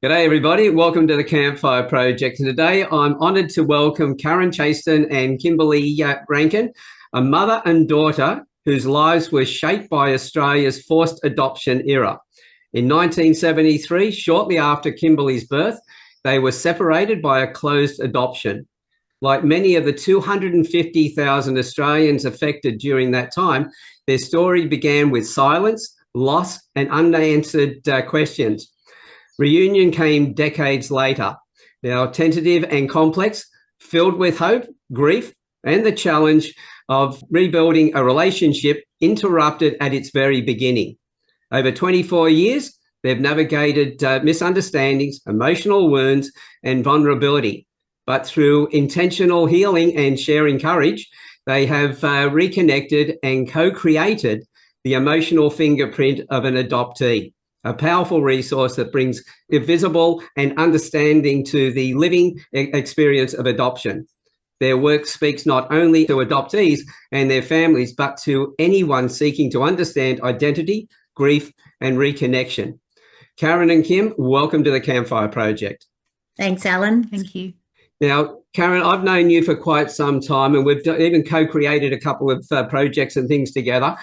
G'day, everybody. Welcome to the Campfire Project. And today I'm honoured to welcome Karen, Chaston and Kimberley Rankin, a mother and daughter whose lives were shaped by Australia's forced adoption era. In 1973, shortly after Kimberley's birth, they were separated by a closed adoption. Like many of the 250,000 Australians affected during that time, their story began with silence, loss and unanswered questions. Reunion came decades later, now tentative and complex, filled with hope, grief, and the challenge of rebuilding a relationship interrupted at its very beginning. Over 24 years, they've navigated misunderstandings, emotional wounds, and vulnerability. But through intentional healing and sharing courage, they have reconnected and co-created the emotional fingerprint of an adoptee. A powerful resource that brings visible and understanding to the living experience of adoption. Their work speaks not only to adoptees and their families, but to anyone seeking to understand identity, grief, and reconnection. Karen and Kim, welcome to the Campfire Project. Thanks, Alan. Thank you. Now, Karen, I've known you for quite some time, and we've even co-created a couple of projects and things together.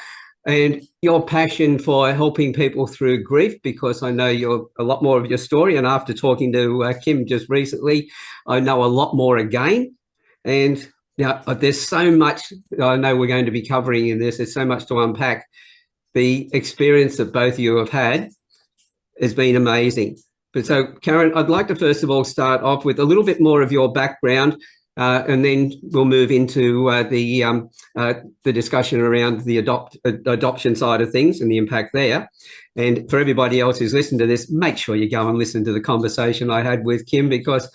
And your passion for helping people through grief, because I know you're a lot more of your story. And after talking to Kim just recently, I know a lot more again. And now there's so much I know we're going to be covering in this. There's so much to unpack. The experience that both of you have had has been amazing. But so, Karen, I'd like to first of all start off with a little bit more of your background. And then we'll move into the discussion around the adoption side of things and the impact there. And for everybody else who's listened to this, make sure you go and listen to the conversation I had with Kim, because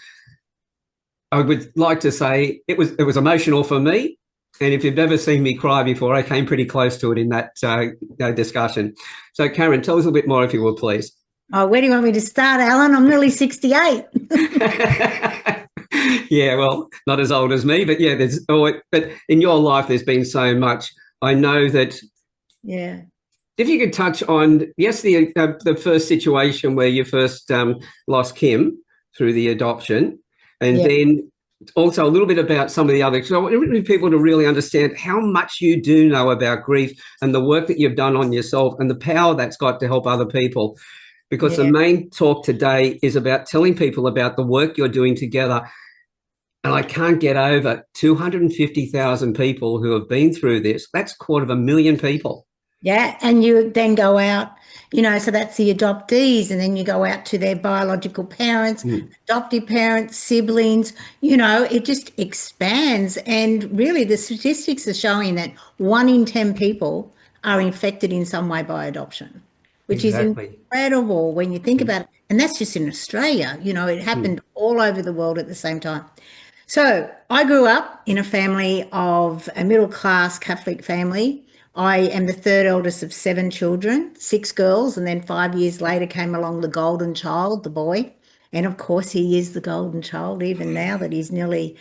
I would like to say it was emotional for me. And if you've ever seen me cry before, I came pretty close to it in that discussion. So, Karen, tell us a little bit more, if you will, please. Oh, where do you want me to start, Alan? I'm nearly 68. Yeah, well, not as old as me, but yeah, but in your life, there's been so much. I know that. Yeah. If you could touch on, yes, the first situation where you first lost Kim through the adoption, and then also a little bit about some of the others. So I want people to really understand how much you do know about grief and the work that you've done on yourself and the power that's got to help other people. Because the main talk today is about telling people about the work you're doing together. And I can't get over 250,000 people who have been through this. That's 250,000 people. Yeah, and you then go out, so that's the adoptees, and then you go out to their biological parents, adoptive parents, siblings, it just expands. And really the statistics are showing that 1 in 10 people are infected in some way by adoption, which is incredible when you think about it. And that's just in Australia. It happened all over the world at the same time. So I grew up in a family of a middle-class Catholic family. I am the third eldest of 7 children, 6 girls, and then 5 years later came along the golden child, the boy. And of course, he is the golden child, even now that he's nearly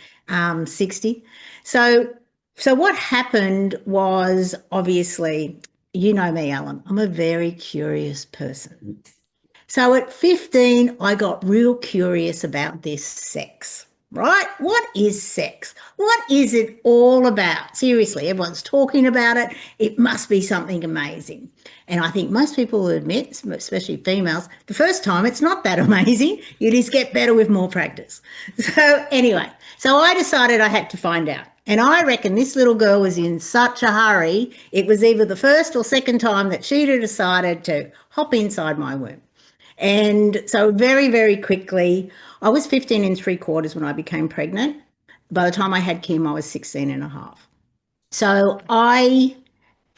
60. So what happened was, obviously, you know me, Alan, I'm a very curious person. So at 15, I got real curious about this sex. Right? What is sex? What is it all about? Seriously, everyone's talking about it. It must be something amazing. And I think most people will admit, especially females, the first time it's not that amazing. You just get better with more practice. So anyway, I decided I had to find out. And I reckon this little girl was in such a hurry. It was either the first or second time that she'd decided to hop inside my womb. And so very, very quickly, I was 15 3/4 when I became pregnant. By the time I had Kim, I was 16 and a half. So I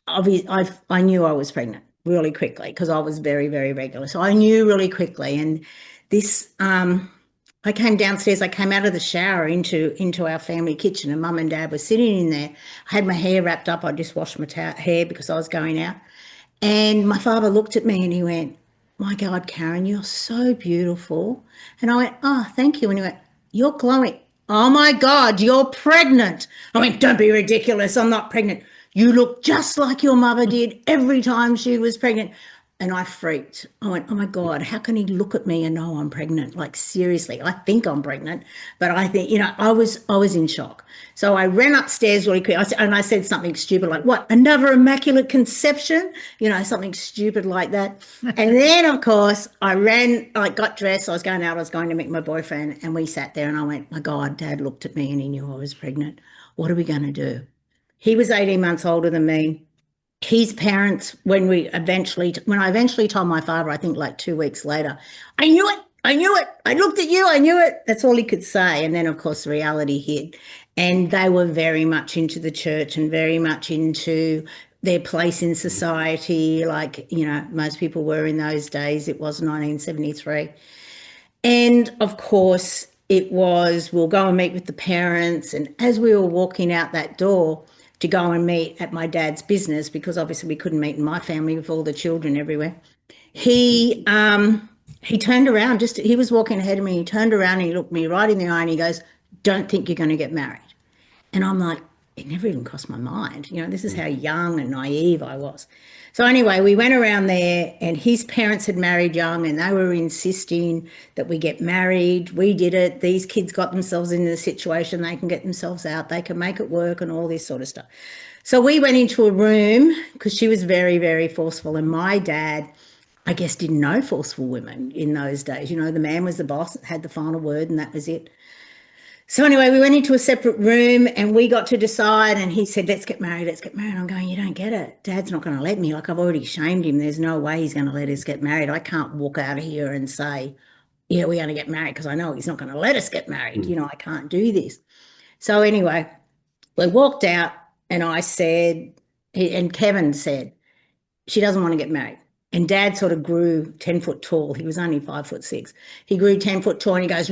knew I was pregnant really quickly because I was very, very regular. So I knew really quickly. And this, I came downstairs, I came out of the shower into our family kitchen, and Mum and Dad were sitting in there. I had my hair wrapped up. I just washed my hair because I was going out. And my father looked at me and he went, "My God, Karen, you're so beautiful." And I went, "Oh, thank you." And he went, "You're glowing." "Oh my God, you're pregnant." I went, "Don't be ridiculous. I'm not pregnant. You look just like your mother did every time she was pregnant." and I freaked. I went, oh my God, how can he look at me and know I'm pregnant? Like, seriously, I think I'm pregnant, but I think, I was in shock. So I ran upstairs really quick, and I said something stupid like, what, another immaculate conception? Something stupid like that. And then, of course, I got dressed, I was going out, I was going to meet my boyfriend, and we sat there and I went, my God, Dad looked at me and he knew I was pregnant. What are we going to do? He was 18 months older than me. His parents, when I eventually told my father, I think like 2 weeks later, I knew it. I looked at you. I knew it. That's all he could say. And then, of course, reality hit. And they were very much into the church and very much into their place in society. Like, most people were in those days. It was 1973. And, of course, we'll go and meet with the parents. And as we were walking out that door to go and meet at my dad's business, because obviously we couldn't meet in my family with all the children everywhere, he turned around, he was walking ahead of me, he turned around and he looked me right in the eye and he goes, don't think you're going to get married. And I'm like, it never even crossed my mind. This is how young and naive I was. So anyway, we went around there and his parents had married young and they were insisting that we get married. We did it. These kids got themselves into the situation. They can get themselves out. They can make it work and all this sort of stuff. So we went into a room because she was very, very forceful. And my dad, I guess, didn't know forceful women in those days. The man was the boss, had the final word, and that was it. So anyway, we went into a separate room and we got to decide, and he said, let's get married. I'm going, you don't get it. Dad's not going to let me. Like, I've already shamed him. There's no way he's going to let us get married. I can't walk out of here and say, yeah, we're going to get married, because I know he's not going to let us get married. I can't do this. So anyway, we walked out and I said, and Kevin said, she doesn't want to get married. And Dad sort of grew 10 foot tall. He was only 5'6". He grew 10 foot tall and he goes,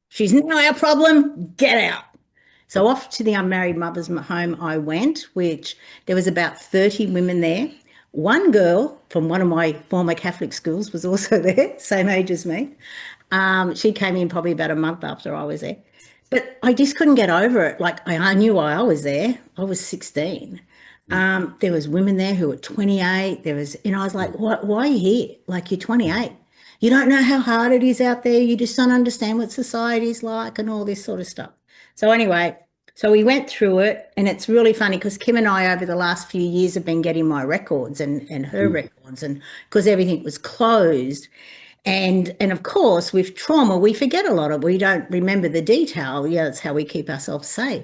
she's not our problem, get out. So off to the unmarried mother's home I went, which there was about 30 women there. One girl from one of my former Catholic schools was also there, same age as me. She came in probably about a month after I was there. But I just couldn't get over it. Like, I knew why I was there. I was 16. There was women there who were 28. I was like, why are you here? Like, you're 28. You don't know how hard it is out there. You just don't understand what society's like and all this sort of stuff. So anyway, we went through it, and it's really funny because Kim and I over the last few years have been getting my records and her records, and because everything was closed. And of course, with trauma, we forget a lot we don't remember the detail. Yeah, that's how we keep ourselves safe.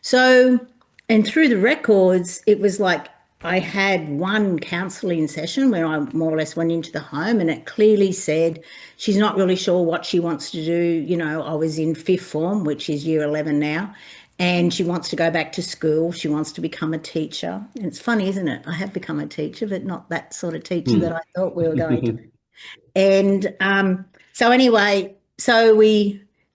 So, and through the records, it was like, I had one counselling session where I more or less went into the home, and it clearly said she's not really sure what she wants to do. I was in 5th form, which is year 11 now, and she wants to go back to school. She wants to become a teacher. And it's funny, isn't it? I have become a teacher, but not that sort of teacher that I thought we were going to be. And so anyway,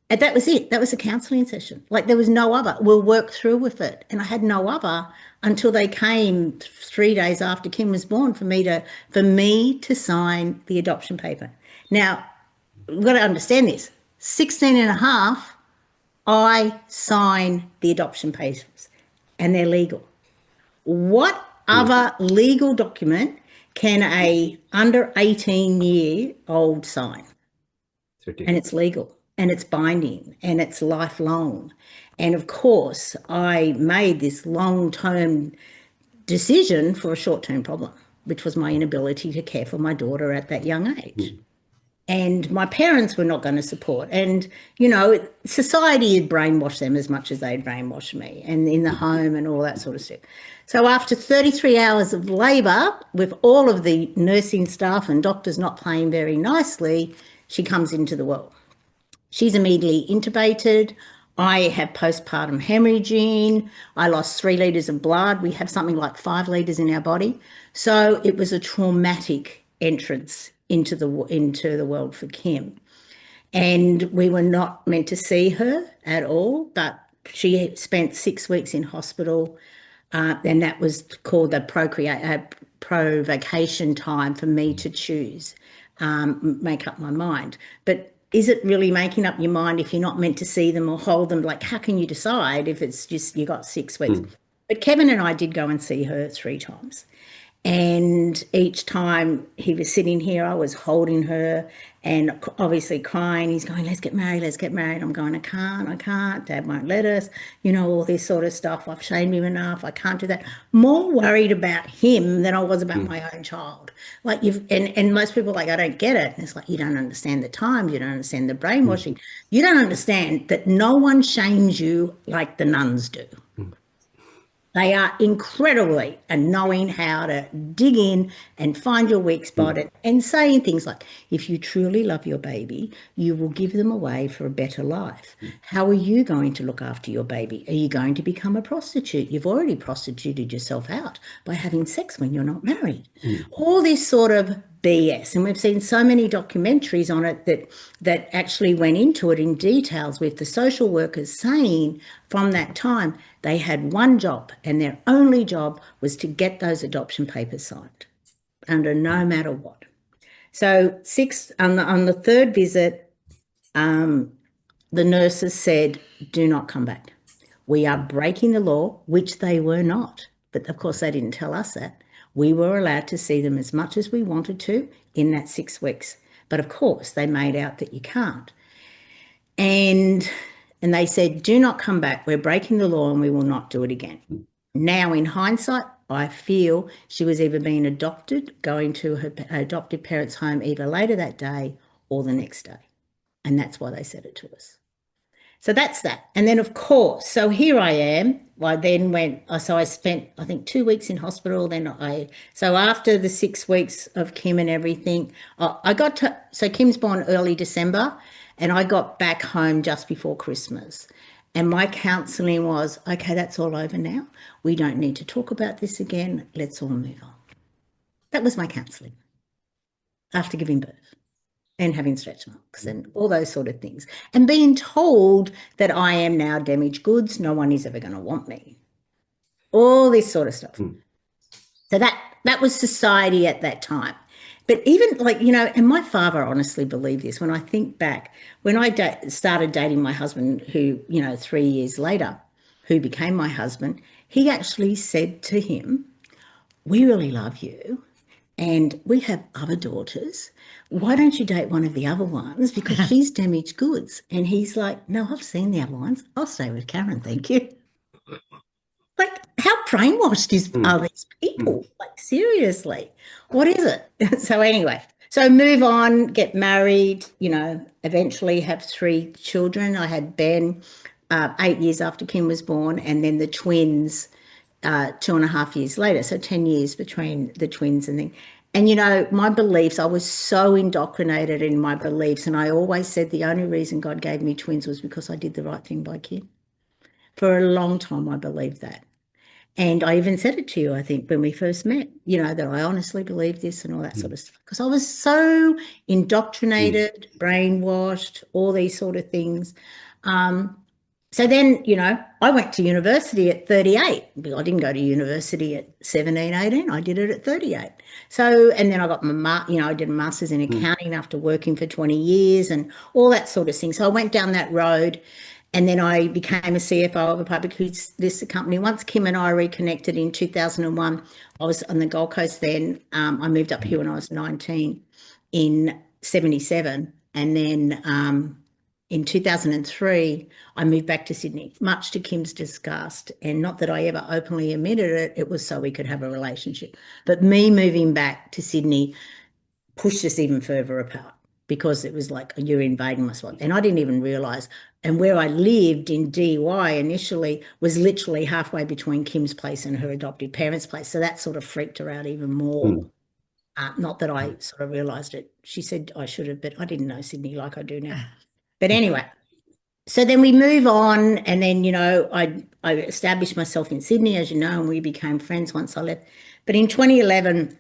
and that was it. That was a counselling session. Like, there was no other. We'll work through with it. And I had no other until they came 3 days after Kim was born for me to sign the adoption paper. Now, we've got to understand this. 16 and a half, I sign the adoption papers, and they're legal. What other legal document can a under 18-year-old sign? And it's legal. And it's binding, and it's lifelong. And of course, I made this long-term decision for a short-term problem, which was my inability to care for my daughter at that young age. And my parents were not going to support. And, society had brainwashed them as much as they'd brainwashed me, and in the home and all that sort of stuff. So after 33 hours of labour, with all of the nursing staff and doctors not playing very nicely, she comes into the world. She's immediately intubated. I have postpartum hemorrhaging. I lost 3 litres of blood. We have something like 5 litres in our body. So it was a traumatic entrance into the world for Kim. And we were not meant to see her at all, but she spent 6 weeks in hospital, and that was called the provocation time for me to choose, make up my mind. But is it really making up your mind if you're not meant to see them or hold them? Like, how can you decide if it's just you got 6 weeks? But Kevin and I did go and see her 3 times. And each time he was sitting here, I was holding her and obviously crying. He's going, let's get married, let's get married. I'm going, I can't. Dad won't let us, all this sort of stuff. I've shamed him enough. I can't do that. More worried about him than I was about my own child. Like and most people are like, I don't get it. And it's like, you don't understand the times. You don't understand the brainwashing. You don't understand that no one shames you like the nuns do. They are incredibly and knowing how to dig in and find your weak spot and saying things like, if you truly love your baby, you will give them away for a better life. How are you going to look after your baby? Are you going to become a prostitute? You've already prostituted yourself out by having sex when you're not married. All this sort of BS. And we've seen so many documentaries on it that actually went into it in details, with the social workers saying from that time they had one job, and their only job was to get those adoption papers signed under no matter what. So on the third visit, the nurses said, do not come back. We are breaking the law, which they were not. But of course, they didn't tell us that. We were allowed to see them as much as we wanted to in that 6 weeks. But of course, they made out that you can't. And they said, do not come back. We're breaking the law and we will not do it again. Now, in hindsight, I feel she was either being adopted, going to her adoptive parents' home either later that day or the next day. And that's why they said it to us. So that's that. And then, of course, so here I am. I then so I spent, I think, 2 weeks in hospital. So after the 6 weeks of Kim and everything, so Kim's born early December, and I got back home just before Christmas. And my counselling was, okay, that's all over now. We don't need to talk about this again. Let's all move on. That was my counselling after giving birth and having stretch marks and all those sort of things. And being told that I am now damaged goods, no one is ever going to want me. All this sort of stuff. So that was society at that time. But even and my father honestly believed this. When I think back, when I started dating my husband, who, 3 years later, who became my husband, he actually said to him, we really love you and we have other daughters. Why don't you date one of the other ones? Because she's damaged goods. And he's like, no, I've seen the other ones. I'll stay with Karen, thank you. Like, how brainwashed are these people? Like, seriously, what is it? So anyway, so move on, get married, eventually have 3 children. I had Ben 8 years after Kim was born, and then the twins 2.5 years later. So 10 years between the twins and then. And, my beliefs, I was so indoctrinated in my beliefs. And I always said the only reason God gave me twins was because I did the right thing by Kim. For a long time, I believed that. And I even said it to you, I think, when we first met, that I honestly believe this and all that sort of stuff. Because I was so indoctrinated, brainwashed, all these sort of things. So then, I went to university at 38. I didn't go to university at 17, 18. I did it at 38. So, and then I got I did a master's in accounting after working for 20 years and all that sort of thing. So I went down that road, and then I became a CFO of a publicly listed company. Once Kim and I reconnected in 2001, I was on the Gold Coast then. I moved up here when I was 19 in 77. And then in 2003, I moved back to Sydney, much to Kim's disgust. And not that I ever openly admitted it, it was so we could have a relationship. But me moving back to Sydney pushed us even further apart, because it was like, you're invading my spot. And I didn't even realise. And where I lived in DY initially was literally halfway between Kim's place and her adoptive parents' place. So that sort of freaked her out even more. Not that I sort of realised it. She said I should have, but I didn't know Sydney like I do now. But anyway, so then we move on, and then, I established myself in Sydney, as you know, and we became friends once I left. But in 2011,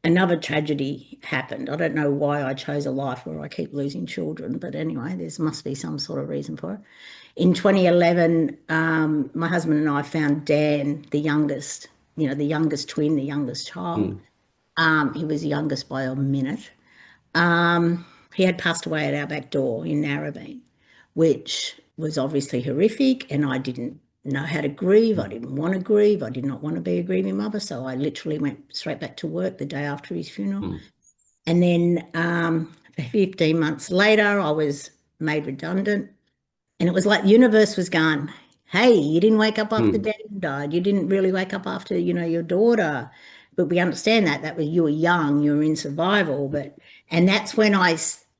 another tragedy happened. I don't know why I chose a life where I keep losing children, but anyway, there must be some sort of reason for it. In 2011, my husband and I found Dan, the youngest, the youngest twin, the youngest child. He was the youngest by a minute. He had passed away at our back door in Narrabeen, which was obviously horrific, and I didn't know how to grieve. I didn't want to grieve. I did not want to be a grieving mother. So I literally went straight back to work the day after his funeral. And then 15 months later, I was made redundant. And it was like the universe was going, hey, you didn't wake up after Dad died. You didn't really wake up after, your daughter. But we understand that was, you were young, you were in survival. And that's when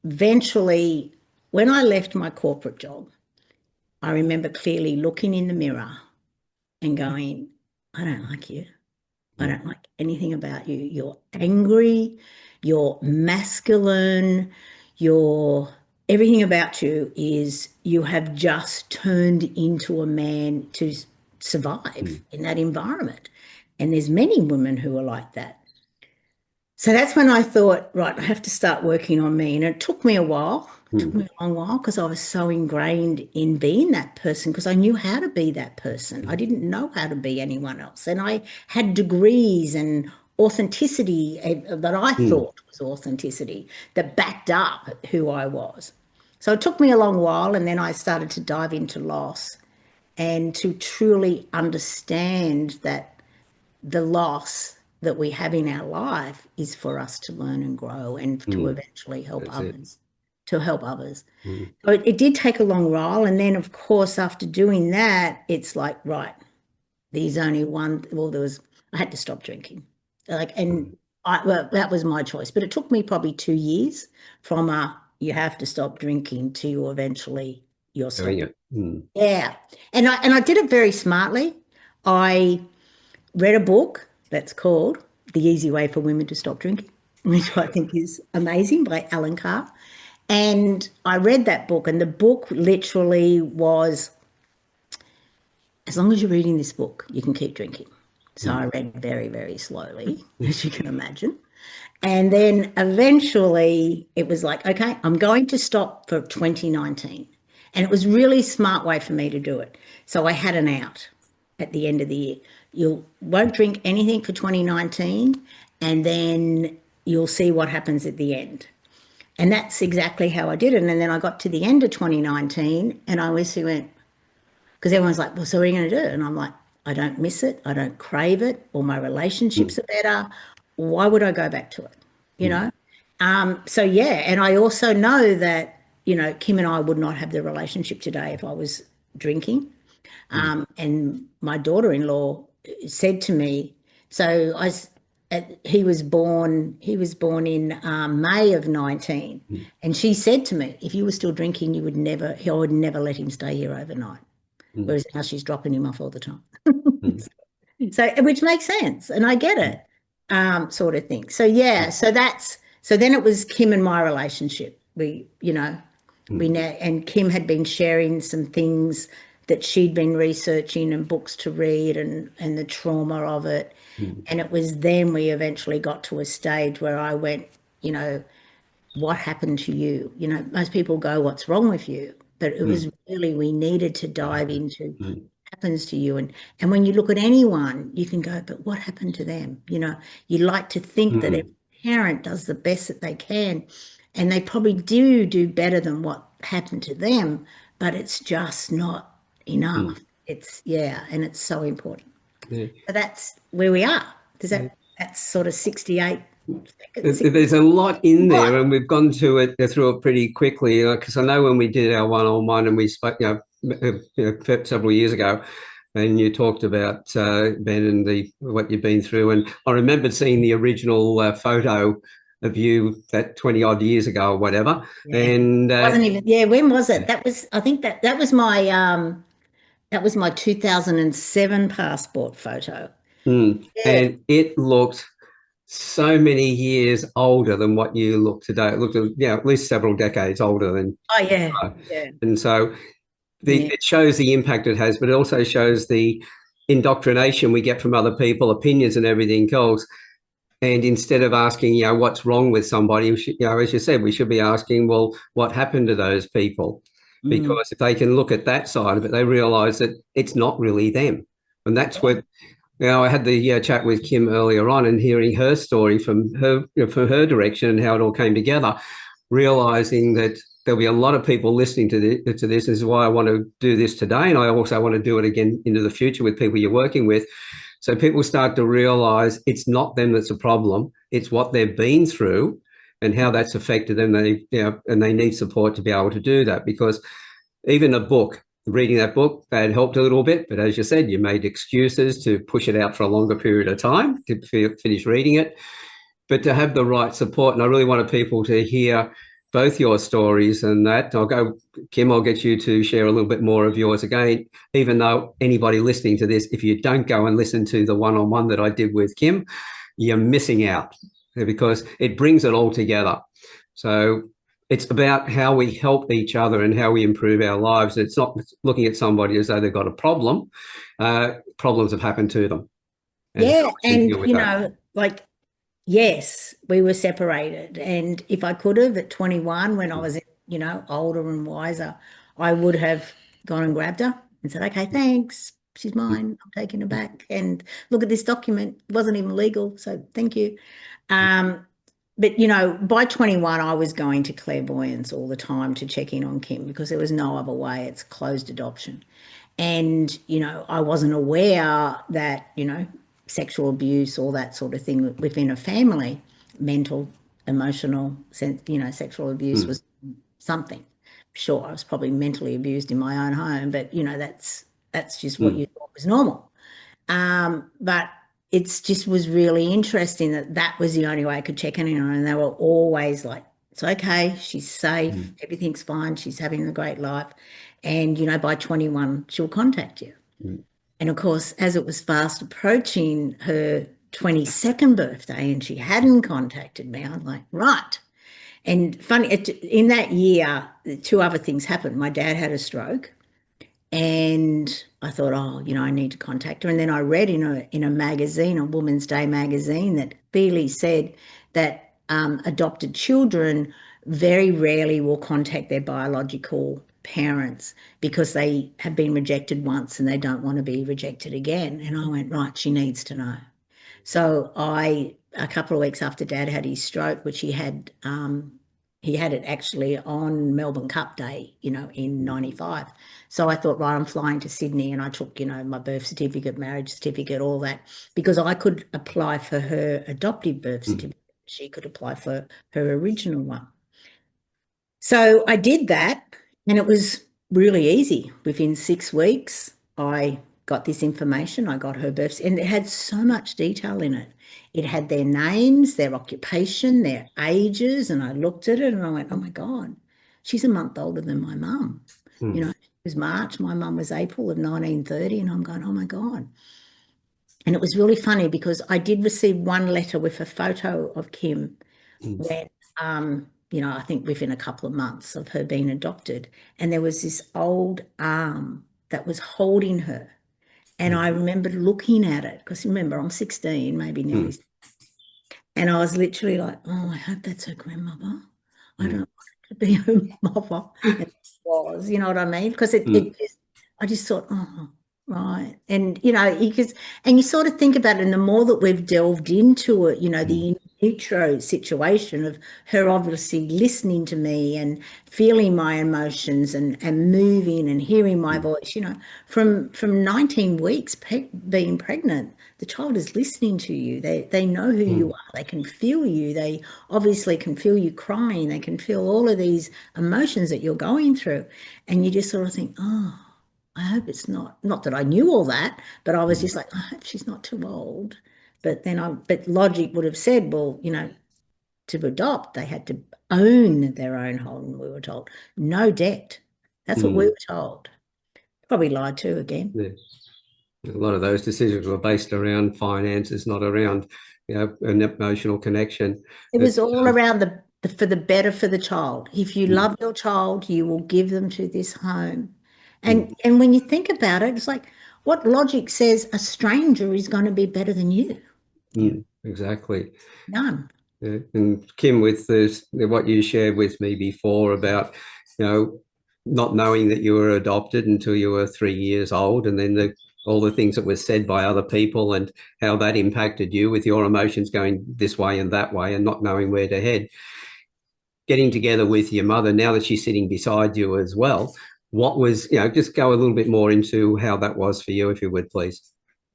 eventually, when I left my corporate job, I remember clearly looking in the mirror and going, I don't like you. I don't like anything about you. You're angry, you're masculine, everything about you is you have just turned into a man to survive in that environment. And there's many women who are like that. So that's when I thought, right, I have to start working on me. And it took me a while. It took me a long while because I was so ingrained in being that person because I knew how to be that person. I didn't know how to be anyone else. And I had degrees and authenticity that I thought was authenticity that backed up who I was. So it took me a long while, and then I started to dive into loss and to truly understand that the loss that we have in our life is for us to learn and grow and to eventually help others. So it did take a long while. And then, of course, after doing that, it's like, right, I had to stop drinking. That was my choice. But it took me probably 2 years from you have to stop drinking to eventually you're stopping. Yeah. And I did it very smartly. I read a book that's called The Easy Way for Women to Stop Drinking, which I think is amazing, by Alan Carr. And I read that book, and the book literally was, as long as you're reading this book, you can keep drinking. So I read very, very slowly, as you can imagine. And then eventually it was like, okay, I'm going to stop for 2019. And it was really a smart way for me to do it. So I had an out at the end of the year. You won't drink anything for 2019, and then you'll see what happens at the end. And that's exactly how I did it. And then I got to the end of 2019, and I honestly went, because everyone's like, well, so what are you going to do? And I'm like, I don't miss it. I don't crave it. All my relationships are better. Why would I go back to it? So, yeah. And I also know that, Kim and I would not have the relationship today if I was drinking. And my daughter-in-law said to me, he was born in May of 19. And she said to me, if you were still drinking, I would never let him stay here overnight. Whereas now she's dropping him off all the time. So, which makes sense. And I get it, sort of thing. So, yeah, so then it was Kim and my relationship. And Kim had been sharing some things that she'd been researching and books to read and the trauma of it. And it was then we eventually got to a stage where I went, what happened to you? Most people go, what's wrong with you? But it was really, we needed to dive into what happens to you. And when you look at anyone, you can go, but what happened to them? You like to think that every parent does the best that they can, and they probably do better than what happened to them, but it's just not enough. And it's so important. So that's where we are. That's sort of 68 seconds. There's a lot in there, and we've gone through it pretty quickly, because I know when we did our one-on-one and we spoke several years ago, and you talked about Ben and what you've been through, and I remember seeing the original photo of you that 20 odd years ago or whatever. And wasn't even when was it? That was, I think that was my 2007 passport photo. And it looked so many years older than what you look today. It looked at least several decades older than. And so it shows the impact it has, but it also shows the indoctrination we get from other people, opinions and everything else. And instead of asking, what's wrong with somebody, as you said, we should be asking, well, what happened to those people? Because if they can look at that side of it, they realise that it's not really them. And that's what, I had the chat with Kim earlier on, and hearing her story from her direction and how it all came together, realising that there'll be a lot of people listening to this. This is why I want to do this today. And I also want to do it again into the future with people you're working with. So people start to realize it's not them that's a problem. It's what they've been through and how that's affected them. And they need support to be able to do that, because even a book, reading that book, that helped a little bit. But as you said, you made excuses to push it out for a longer period of time to finish reading it. But to have the right support, and I really wanted people to hear both your stories and that. Kim, I'll get you to share a little bit more of yours again, even though anybody listening to this, if you don't go and listen to the one-on-one that I did with Kim, you're missing out, because it brings it all together. So it's about how we help each other and how we improve our lives. It's not looking at somebody as though they've got a problem. Problems have happened to them. Yes, we were separated. And if I could have at 21, when I was, older and wiser, I would have gone and grabbed her and said, okay, thanks. She's mine. I'm taking her back. And look at this document. It wasn't even legal. So thank you. But, by 21, I was going to clairvoyance all the time to check in on Kim, because there was no other way. It's closed adoption. And, I wasn't aware that, sexual abuse, all that sort of thing within a family, mental, emotional, sexual abuse was something. Sure, I was probably mentally abused in my own home, but, that's just what you thought was normal. But it's just was really interesting that was the only way I could check in on her. And they were always like, it's okay, she's safe, everything's fine, she's having a great life. And, by 21, she'll contact you. And of course, as it was fast approaching her 22nd birthday and she hadn't contacted me, I'm like, right. And funny, in that year, two other things happened. My dad had a stroke, and I thought, I need to contact her. And then I read in a magazine, a Women's Day magazine, that Bealey said that adopted children very rarely will contact their biological parents because they have been rejected once and they don't want to be rejected again. And I went, right, she needs to know. So a couple of weeks after Dad had his stroke, which he had it actually on Melbourne Cup Day, in 95. So I thought, right, I'm flying to Sydney, and I took, my birth certificate, marriage certificate, all that, because I could apply for her adoptive birth certificate. She could apply for her original one. So I did that, and it was really easy. Within 6 weeks, I got this information. I got her birth, and it had so much detail in it. It had their names, their occupation, their ages, and I looked at it and I went, oh my God, she's a month older than my mum. It was March, my mum was April of 1930, and I'm going, oh my God. And it was really funny because I did receive one letter with a photo of Kim when, I think within a couple of months of her being adopted, and there was this old arm that was holding her. And I remember looking at it, because remember, I'm 16, maybe nearly. And I was literally like, oh, I hope that's her grandmother. I don't want it to be her mother. And it was, you know what I mean? Because I just thought, oh, right. And, and you sort of think about it, and the more that we've delved into it, the in vitro situation of her obviously listening to me and feeling my emotions and moving and hearing my voice, from 19 weeks being pregnant, the child is listening to you. They know who you are. They can feel you. They obviously can feel you crying. They can feel all of these emotions that you're going through. And you just sort of think, oh, I hope it's not that I knew all that, but I was just like, I hope she's not too old. But but logic would have said, well, to adopt, they had to own their own home, we were told. No debt. That's what we were told. Probably lied to again. Yeah. A lot of those decisions were based around finances, not around, an emotional connection. It was all around for the better for the child. If you love your child, you will give them to this home. And when you think about it, it's like, what logic says a stranger is going to be better than you? Exactly. None. Yeah. And Kim, with what you shared with me before about, not knowing that you were adopted until you were 3 years old, and then all the things that were said by other people and how that impacted you with your emotions going this way and that way and not knowing where to head. getting together with your mother, now that she's sitting beside you as well, what was, just go a little bit more into how that was for you, if you would, please.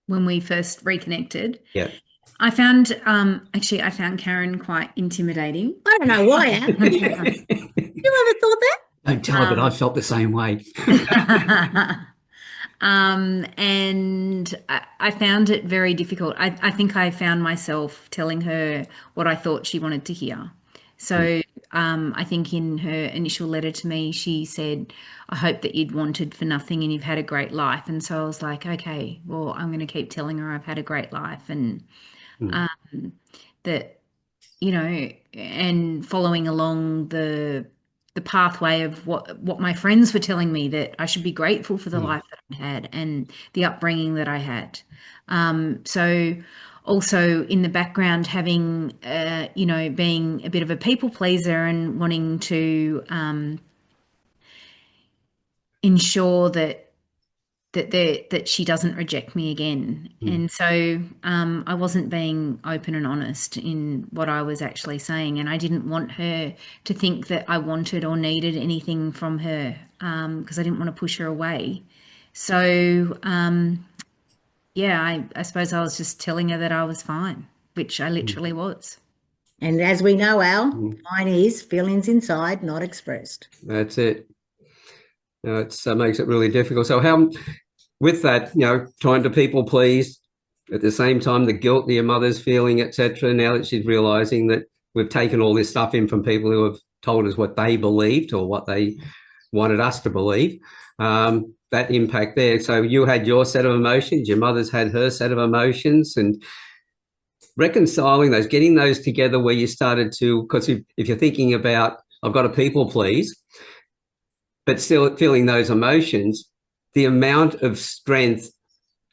When we first reconnected, Yeah. I found Karen quite intimidating. I don't know why. You ever thought that? Don't tell her, but I felt the same way. And I found it very difficult. I think I found myself telling her what I thought she wanted to hear. So I think in her initial letter to me, she said, I hope that you'd wanted for nothing and you've had a great life. And so I was like, okay, well, I'm going to keep telling her I've had a great life and that, and following along the pathway of what my friends were telling me, that I should be grateful for the life that I had and the upbringing that I had. So also in the background, having, being a bit of a people pleaser and wanting to ensure that she doesn't reject me again. And so I wasn't being open and honest in what I was actually saying, and I didn't want her to think that I wanted or needed anything from her, because I didn't want to push her away. So I suppose I was just telling her that I was fine, which I literally was. And as we know, Al, mine is feelings inside, not expressed. That's it. It makes it really difficult. So how, with that, trying to people please, at the same time, the guilt that your mother's feeling, etc., now that she's realising that we've taken all this stuff in from people who have told us what they believed or what they wanted us to believe, that impact there. So you had your set of emotions, your mother's had her set of emotions, and reconciling those, getting those together where you started to, because if you're thinking about, I've got to people please, but still feeling those emotions, the amount of strength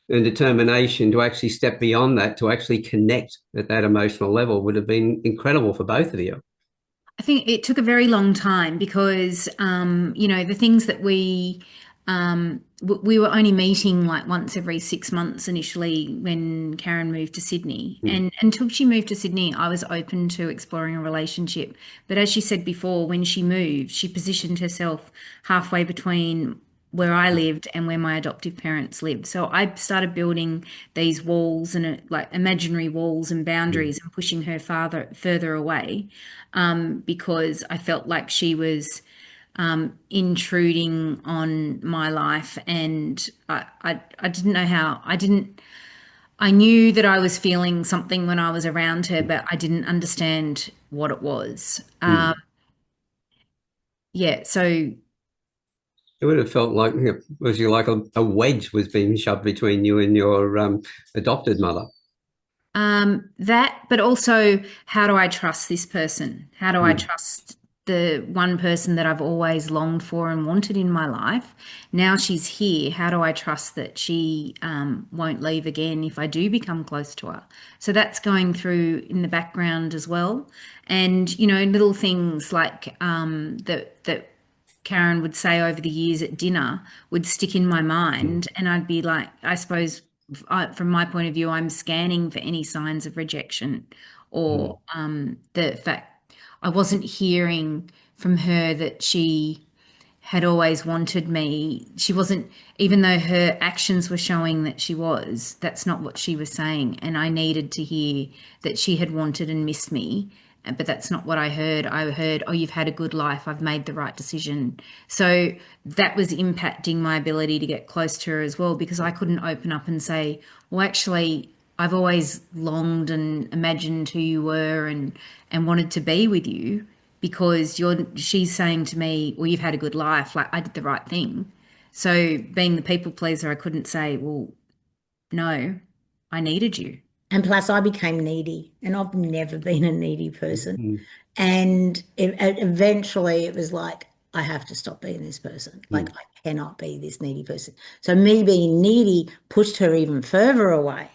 and determination to actually step beyond that, to actually connect at that emotional level, would have been incredible for both of you. I think it took a very long time because, the things that we were only meeting like once every 6 months initially when Karen moved to Sydney. And until she moved to Sydney, I was open to exploring a relationship. But as she said before, when she moved, she positioned herself halfway between where I lived and where my adoptive parents lived. So I started building these walls and like imaginary walls and boundaries and pushing her further away, because I felt like she was intruding on my life, and I didn't know how. I knew that I was feeling something when I was around her, but I didn't understand what it was. So it would have felt like, was you like a wedge was being shoved between you and your adopted mother? But also, how do I trust this person? How do I trust the one person that I've always longed for and wanted in my life? Now she's here. How do I trust that she won't leave again if I do become close to her? So that's going through in the background as well. And, little things like that Karen would say over the years at dinner would stick in my mind, and I'd be like, I suppose from my point of view, I'm scanning for any signs of rejection or the fact I wasn't hearing from her that she had always wanted me. She wasn't, even though her actions were showing that she was, that's not what she was saying. And I needed to hear that she had wanted and missed me. But that's not what I heard. I heard, oh, you've had a good life. I've made the right decision. So that was impacting my ability to get close to her as well, because I couldn't open up and say, well, actually, I've always longed and imagined who you were and wanted to be with you, because she's saying to me, well, you've had a good life. Like, I did the right thing. So being the people pleaser, I couldn't say, well, no, I needed you. And plus, I became needy, and I've never been a needy person. And eventually it was like, I have to stop being this person. Like, I cannot be this needy person. So me being needy pushed her even further away,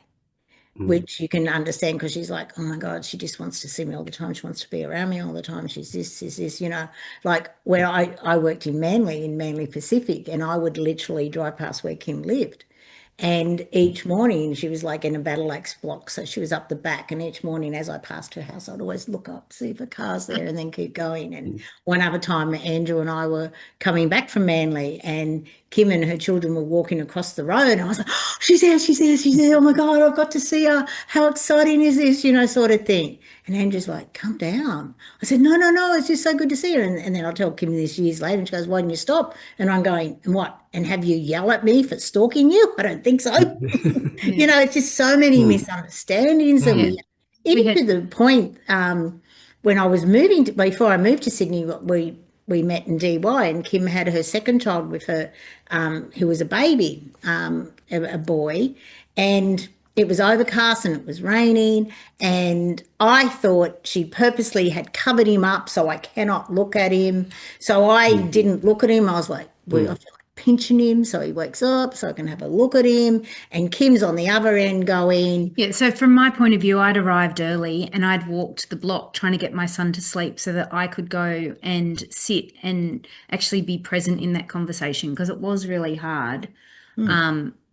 which you can understand, because she's like, oh my God, she just wants to see me all the time. She wants to be around me all the time. She's this, like where I worked in Manly Pacific, and I would literally drive past where Kim lived. And each morning she was like in a battle axe block. So she was up the back. And each morning as I passed her house, I'd always look up, see if a car's there and then keep going. And one other time, Andrew and I were coming back from Manly and Kim and her children were walking across the road. And I was like, oh, she's there, she's there, she's there. Oh my God, I've got to see her. How exciting is this, sort of thing. And Andrew's like, calm down. I said, no, it's just so good to see her. And then I'll tell Kim this years later and she goes, why didn't you stop? And I'm going, and what? And have you yell at me for stalking you? I don't think so. It's just so many misunderstandings. And even to the point when I was before I moved to Sydney, we met in DY and Kim had her second child with her, who was a baby, a boy. And it was overcast and it was raining, and I thought she purposely had covered him up so I cannot look at him. So I didn't look at him. I was like, I feel like pinching him so he wakes up so I can have a look at him. And Kim's on the other end going. Yeah, so from my point of view, I'd arrived early and I'd walked the block trying to get my son to sleep so that I could go and sit and actually be present in that conversation, because it was really hard.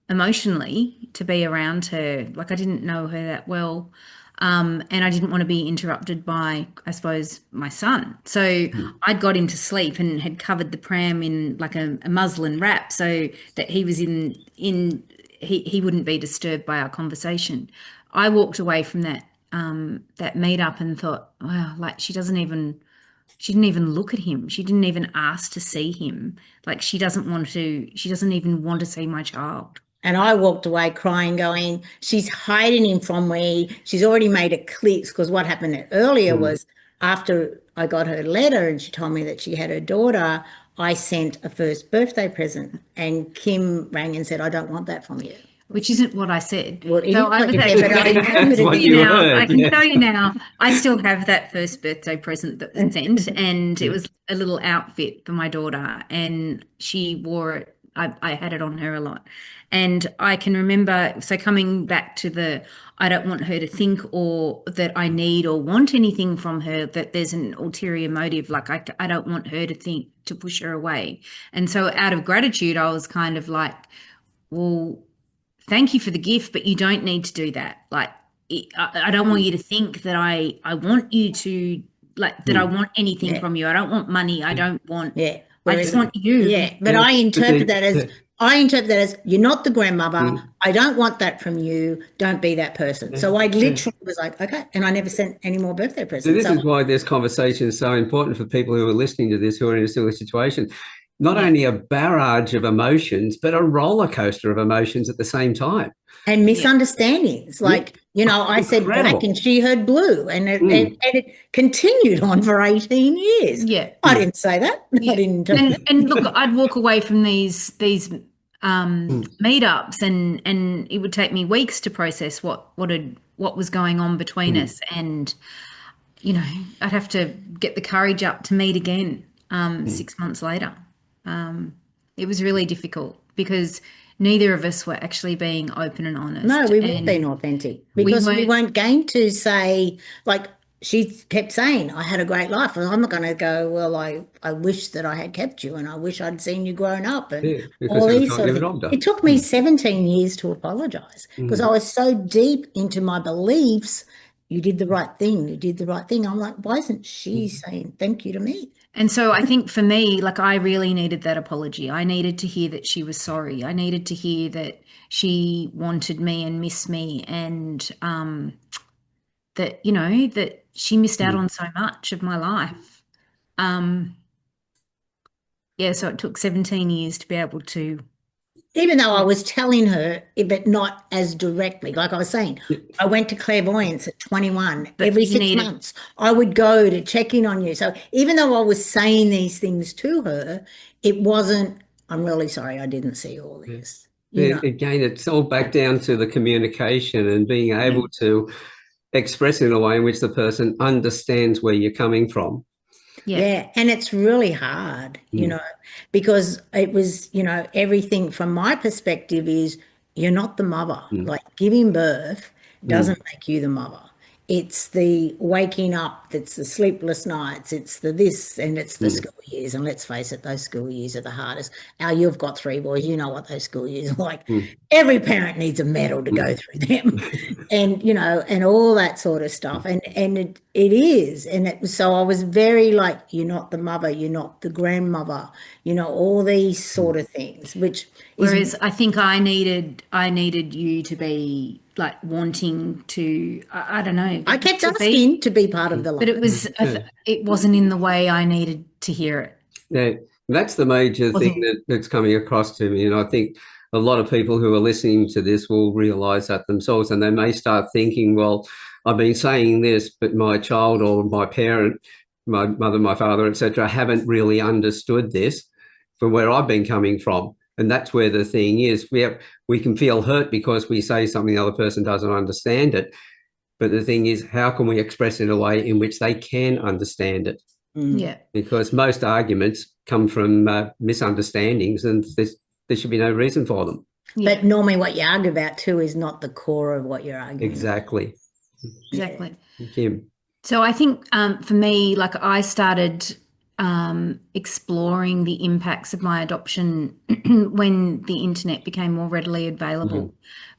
Emotionally to be around her. Like, I didn't know her that well, and I didn't want to be interrupted by, I suppose, my son. So I'd got him to sleep and had covered the pram in like a muslin wrap so that he was he wouldn't be disturbed by our conversation. I walked away from that meetup and thought, wow, like she didn't even look at him. She didn't even ask to see him. Like she doesn't even want to see my child. And I walked away crying, going, she's hiding him from me. She's already made it clear, because what happened earlier was after I got her letter and she told me that she had her daughter, I sent a first birthday present and Kim rang and said, I don't want that from you. Which isn't what I said. Well, so I was actually, I can tell you now, I still have that first birthday present that was sent, and it was a little outfit for my daughter, and she wore it. I had it on her a lot. And I can remember, so coming back to I don't want her to think or that I need or want anything from her, that there's an ulterior motive, like I don't want her to think, to push her away. And so out of gratitude, I was kind of like, well, thank you for the gift, but you don't need to do that. Like, I don't want you to think that I want you to, like, that I want anything from you. I don't want money. I don't want, I just want you. Yeah, but I interpret that as you're not the grandmother. I don't want that from you. Don't be that person. So I literally was like, okay, and I never sent any more birthday presents. So this is why this conversation is so important for people who are listening to this, who are in a similar situation. Not only a barrage of emotions, but a roller coaster of emotions at the same time. And misunderstandings. Like, I said black and she heard blue, and it continued on for 18 years. Yeah. I didn't say that. Yeah. I didn't. And look, I'd walk away from these meetups and it would take me weeks to process what was going on between us. And, I'd have to get the courage up to meet again 6 months later. It was really difficult because neither of us were actually being open and honest. No, we weren't being authentic because we weren't going to say, like she kept saying, I had a great life. And I'm not going to go, well, I wish that I had kept you and I wish I'd seen you grown up. And all these sort of things. It took me 17 years to apologise because I was so deep into my beliefs. You did the right thing. You did the right thing. I'm like, why isn't she saying thank you to me? And so I think for me, like, I really needed that apology. I needed to hear that she was sorry. I needed to hear that she wanted me and missed me, and that, that she missed out on so much of my life. So it took 17 years to be able to. Even though I was telling her, but not as directly. Like I was saying, I went to clairvoyance at 21. Every 6 months, I would go to check in on you. So even though I was saying these things to her, it wasn't, I'm really sorry I didn't see all this. Again, it's all back down to the communication and being able to express in a way in which the person understands where you're coming from. Yeah, and it's really hard, because it was, everything from my perspective is you're not the mother. Like giving birth doesn't make you the mother. it's the waking up, it's the sleepless nights, it's the this, and it's the school years. And let's face it, those school years are the hardest. Now, you've got 3 boys, you know what those school years are like. Every parent needs a medal to go through them, and and all that sort of stuff. And it is, and so I was very like, you're not the mother, you're not the grandmother, all these sort of things, which Whereas I think I needed you to be like wanting to, I don't know. I kept asking to be part of the life. But it wasn't in the way I needed to hear it. Yeah, that's the major thing that's coming across to me. And I think a lot of people who are listening to this will realise that themselves, and they may start thinking, well, I've been saying this, but my child or my parent, my mother, my father, etc., haven't really understood this from where I've been coming from. And that's where the thing is. We can feel hurt because we say something the other person doesn't understand it. But the thing is, how can we express it in a way in which they can understand it? Yeah. Because most arguments come from misunderstandings, and there should be no reason for them. Yeah. But normally what you argue about too is not the core of what you're arguing Exactly. Exactly. Kim. So I think for me, like I started exploring the impacts of my adoption when the internet became more readily available.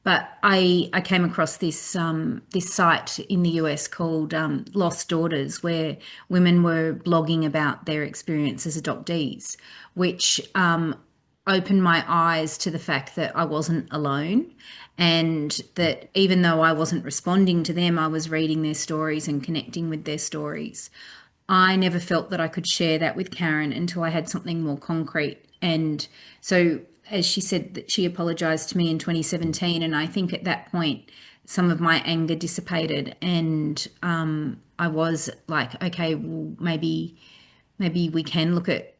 But I came across this site in the US called Lost Daughters, where women were blogging about their experience as adoptees, which opened my eyes to the fact that I wasn't alone, and that even though I wasn't responding to them, I was reading their stories and connecting with their stories. I never felt that I could share that with Karen until I had something more concrete. And so, as she said, that she apologised to me in 2017, and I think at that point some of my anger dissipated, and I was like, okay, well, maybe we can look at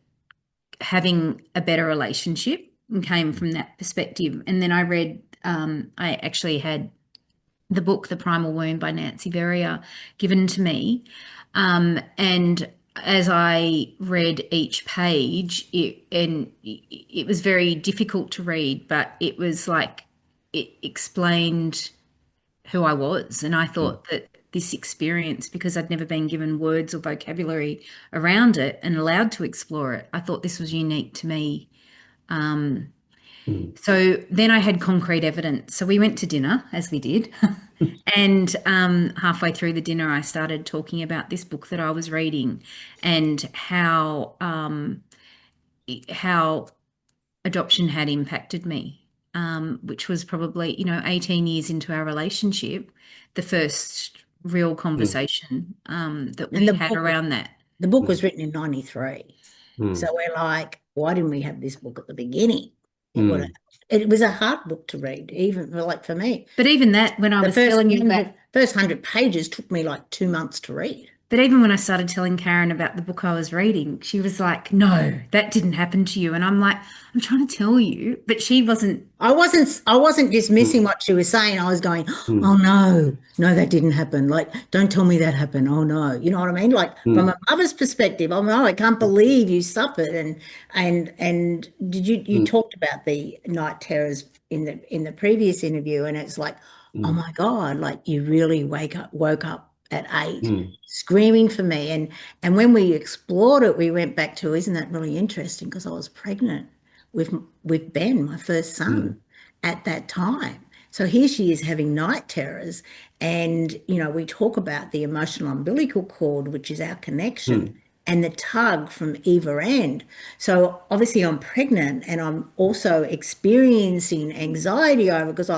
having a better relationship, and came from that perspective. And then I read, I actually had the book The Primal Wound by Nancy Verrier given to me. And as I read each page, it was very difficult to read, but it was like it explained who I was. And I thought that this experience, because I'd never been given words or vocabulary around it and allowed to explore it, I thought this was unique to me. So then I had concrete evidence. So we went to dinner, as we did. And halfway through the dinner, I started talking about this book that I was reading, and how adoption had impacted me, which was probably, 18 years into our relationship, the first real conversation that we had around that. The book was written in 93. So we're like, why didn't we have this book at the beginning? It was a hard book to read, even like for me. But even that, when I was telling you about first 100 pages, took me like 2 months to read. But even when I started telling Karen about the book I was reading, she was like, no, that didn't happen to you. And I'm like, I'm trying to tell you. But she wasn't. I wasn't dismissing what she was saying. I was going, oh, no, that didn't happen. Like, don't tell me that happened. Oh, no. You know what I mean? Like, from a mother's perspective, oh, no, I can't believe you suffered. And did you talked about the night terrors in the previous interview, and it's like, oh, my God, like you really woke up at 8 screaming for me. And when we explored it, we went back to, isn't that really interesting? Because I was pregnant with Ben, my first son, at that time. So here she is having night terrors. And, we talk about the emotional umbilical cord, which is our connection, and the tug from either end. So obviously I'm pregnant, and I'm also experiencing anxiety over, because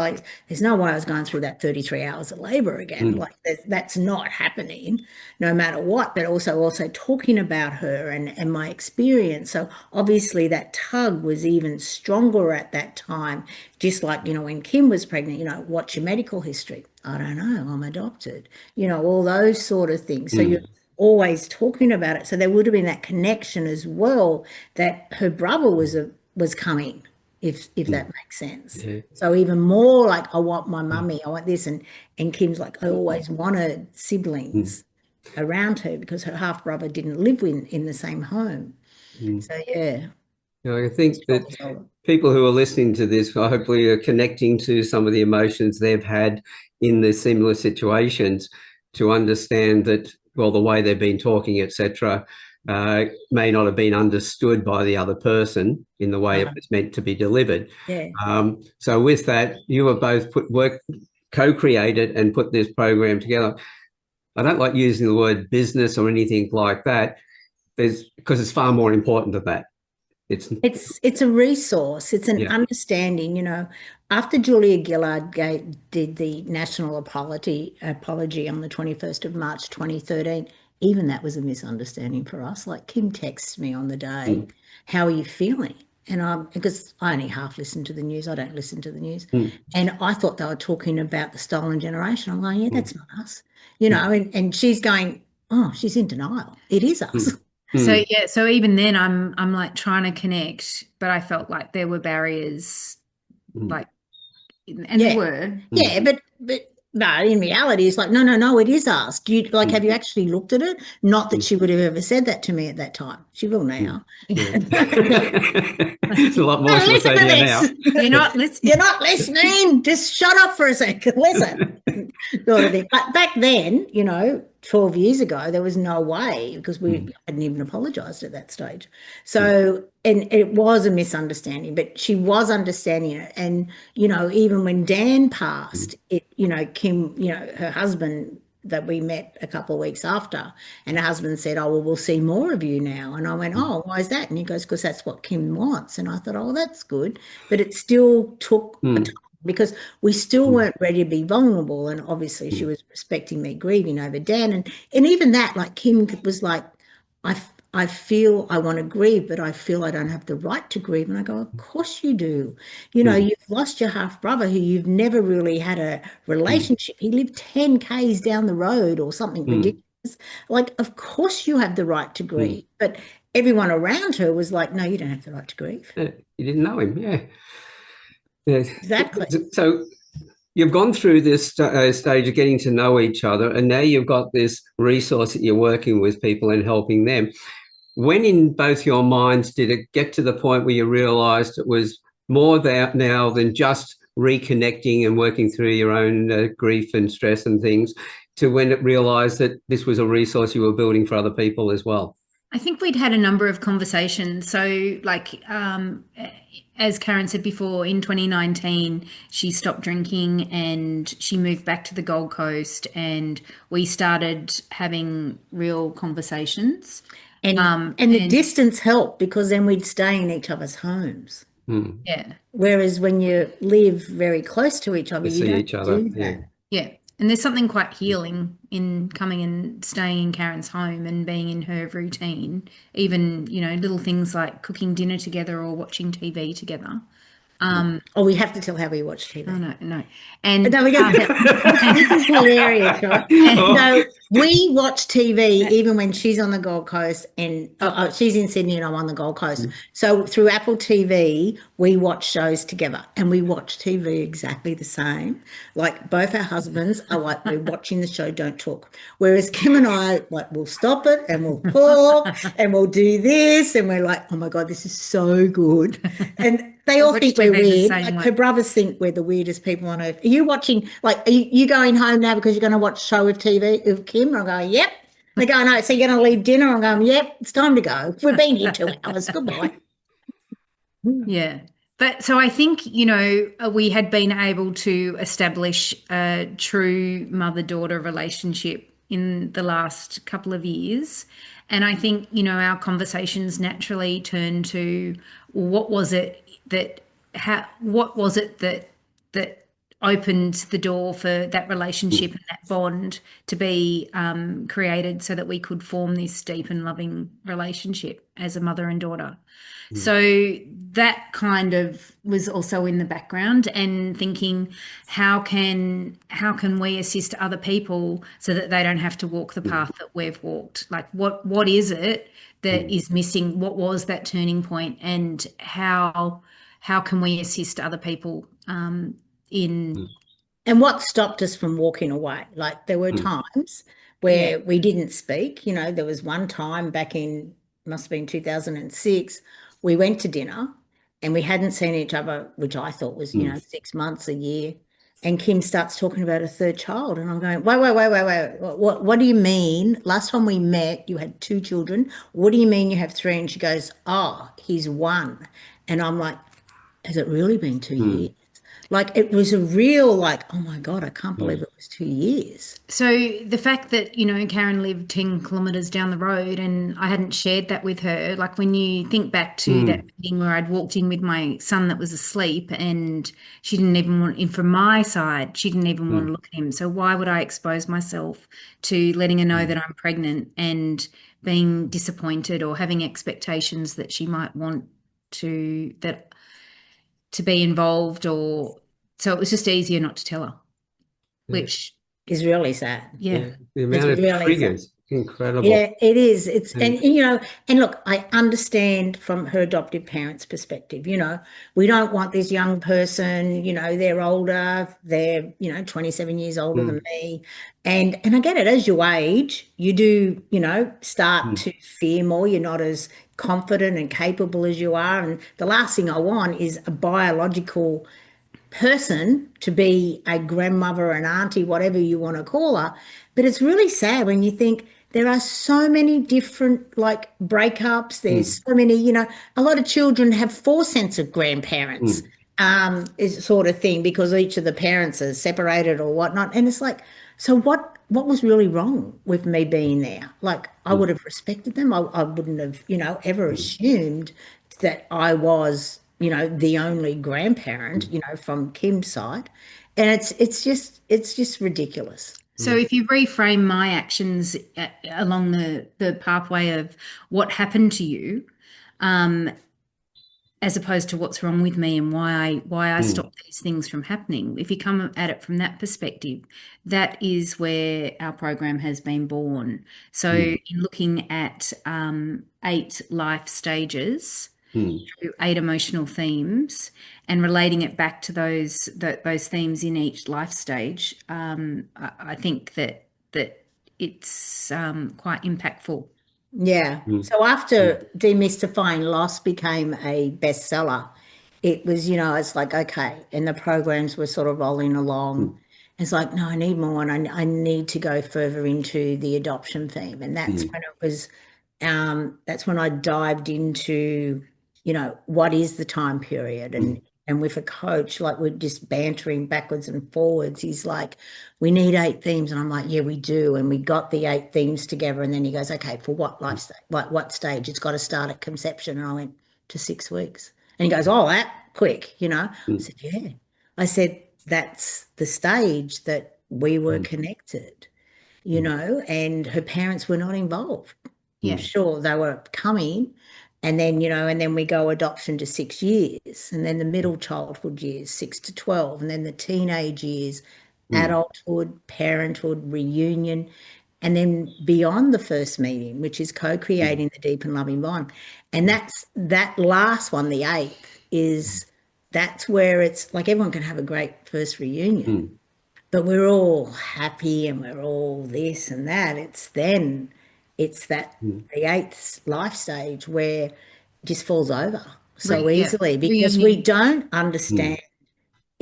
there's no way I was going through that 33 hours of labor again. Like that's not happening no matter what, but also talking about her and my experience. So obviously that tug was even stronger at that time, just like, when Kim was pregnant, what's your medical history? I don't know, I'm adopted, all those sort of things. So you're always talking about it. So there would have been that connection as well, that her brother was coming, if that makes sense. So even more like, I want my mummy, I want this, and Kim's like, I always wanted siblings around her, because her half brother didn't live in the same home. So I think that people who are listening to this hopefully are connecting to some of the emotions they've had in the similar situations. to understand that, well, the way they've been talking, etc., may not have been understood by the other person in the way it was meant to be delivered. Yeah. So with that, you have both co-created and put this program together. I don't like using the word business or anything like that, because it's far more important than that. It's a resource. It's an understanding, you know. After Julia Gillard did the national apology on the 21st of March 2013, even that was a misunderstanding for us. Like, Kim texts me on the day, how are you feeling? And because I only half listen to the news, I don't listen to the news. And I thought they were talking about the stolen generation. I'm like, yeah, that's not us. You know, and she's going, oh, she's in denial. It is us. So yeah, so even then I'm like trying to connect, but I felt like there were barriers, like, and there were. Yeah, but no, in reality, it's like, no, it is us. Do you have you actually looked at it? Not that she would have ever said that to me at that time. She will now. It's a lot more she'll say to you now. You're not listening. You're not listening. Just shut up for a second. Listen. Sort of thing. But back then, you know, 12 years ago, there was no way, because we hadn't even apologised at that stage. So, and it was a misunderstanding, but she was understanding it. And, you know, even when Dan passed, you know, Kim, you know, her husband that we met a couple of weeks after, and her husband said, oh, well, we'll see more of you now. And I went, oh, why is that? And he goes, because that's what Kim wants. And I thought, oh, that's good. But it still took a time, because we still weren't ready to be vulnerable. And obviously she was respecting me grieving over Dan. And even that, like, Kim was like, I feel I want to grieve, but I feel I don't have the right to grieve. And I go, of course you do. You know, you've lost your half brother who you've never really had a relationship. He lived 10 Ks down the road or something ridiculous. Like, of course you have the right to grieve. But everyone around her was like, no, you don't have the right to grieve. You didn't know him, yeah. Exactly. So you've gone through this stage of getting to know each other, and now you've got this resource that you're working with people and helping them. When in both your minds did it get to the point where you realised it was more there now than just reconnecting and working through your own grief and stress and things, to when it realised that this was a resource you were building for other people as well? I think we'd had a number of conversations. So, like, as Karen said before, in 2019, she stopped drinking and she moved back to the Gold Coast, and we started having real conversations. And the distance helped, because then we'd stay in each other's homes. Yeah. Whereas when you live very close to each other, you see don't each other. do that. Yeah. And there's something quite healing in coming and staying in Karen's home and being in her routine, even, you know, little things like cooking dinner together or watching TV together. Oh, we have to tell how we watch TV. Oh, no. And no, we got this is hilarious, right? So we watch TV even when she's on the Gold Coast, and she's in Sydney and I'm on the Gold Coast. So through Apple TV, we watch shows together, and we watch TV exactly the same. Like, both our husbands are like, we're watching the show, don't talk. Whereas Kim and I, like, we'll stop it and we'll talk and we'll do this, and we're like, oh my God, this is so good. And they all think we're weird. Like, her brothers think we're the weirdest people on earth. Are you watching, like, are you going home now because you're going to watch a show with TV with Kim? I'm going, yep. They're going, no, so you're going to leave dinner? I'm going, yep, it's time to go. We've been here 2 hours. Goodbye. Yeah. But so I think, you know, we had been able to establish a true mother-daughter relationship in the last couple of years. And I think, you know, our conversations naturally turned to, what was it that opened the door for that relationship and that bond to be created, so that we could form this deep and loving relationship as a mother and daughter. So that kind of was also in the background, and thinking, how can we assist other people so that they don't have to walk the path that we've walked? Like, what is it that is missing? What was that turning point, and how can we assist other people in? And what stopped us from walking away? Like, there were times where we didn't speak. You know, there was one time back in, must have been 2006, we went to dinner and we hadn't seen each other, which I thought was, you know, 6 months, a year. And Kim starts talking about a third child, and I'm going, wait. What do you mean? Last time we met, you had 2 children. What do you mean you have 3? And she goes, oh, he's 1. And I'm like, has it really been 2 years? Like, it was a real, like, oh my God, I can't believe it was 2 years. So the fact that, Karen lived 10 kilometres down the road and I hadn't shared that with her, like when you think back to that meeting where I'd walked in with my son that was asleep and she didn't even want him from my side, she didn't even want to look at him. So why would I expose myself to letting her know that I'm pregnant and being disappointed or having expectations that she might want to be involved, or so it was just easier not to tell her, which is really sad. Yeah. The amount of triggers, incredible. Yeah, it is. It's and look, I understand from her adoptive parents' perspective. We don't want this young person. They're older. They're 27 years older than me, and I get it. As you age, you do start to fear more. You're not as confident and capable as you are, and the last thing I want is a biological person to be a grandmother, an auntie, whatever you want to call her. But it's really sad when you think there are so many different like breakups. There's so many, a lot of children have 4 sets of grandparents, is sort of thing, because each of the parents are separated or whatnot. And it's like, so what was really wrong with me being there? Like, I would have respected them. I wouldn't have, ever assumed that I was, the only grandparent, from Kim's side. And it's just ridiculous. So if you reframe my actions along the pathway of what happened to you, as opposed to what's wrong with me and why I stop these things from happening, if you come at it from that perspective, that is where our program has been born. So in looking at 8 life stages, through 8 emotional themes, and relating it back to those themes in each life stage, I think that it's quite impactful. Yeah. So after Demystifying Loss became a bestseller, it was, it's like, okay, and the programs were sort of rolling along. It's like, no, I need more, and I need to go further into the adoption theme. And that's when it was, that's when I dived into, what is the time period? And with a coach, like, we're just bantering backwards and forwards. He's like, we need 8 themes. And I'm like, yeah, we do. And we got the 8 themes together. And then he goes, okay, for what life stage? What stage? It's got to start at conception. And I went, to 6 weeks. And he goes, oh, that quick, I said, yeah. I said, that's the stage that we were connected, and her parents were not involved. Yeah. Sure, they were coming. And then, and then we go adoption to 6 years, and then the middle childhood years, 6 to 12, and then the teenage years, adulthood, parenthood, reunion, and then beyond the first meeting, which is co-creating the deep and loving bond. And that last one, the 8th, that's where it's like everyone can have a great first reunion, but we're all happy and we're all this and that. It's that the 8th life stage where it just falls over so easily because we don't understand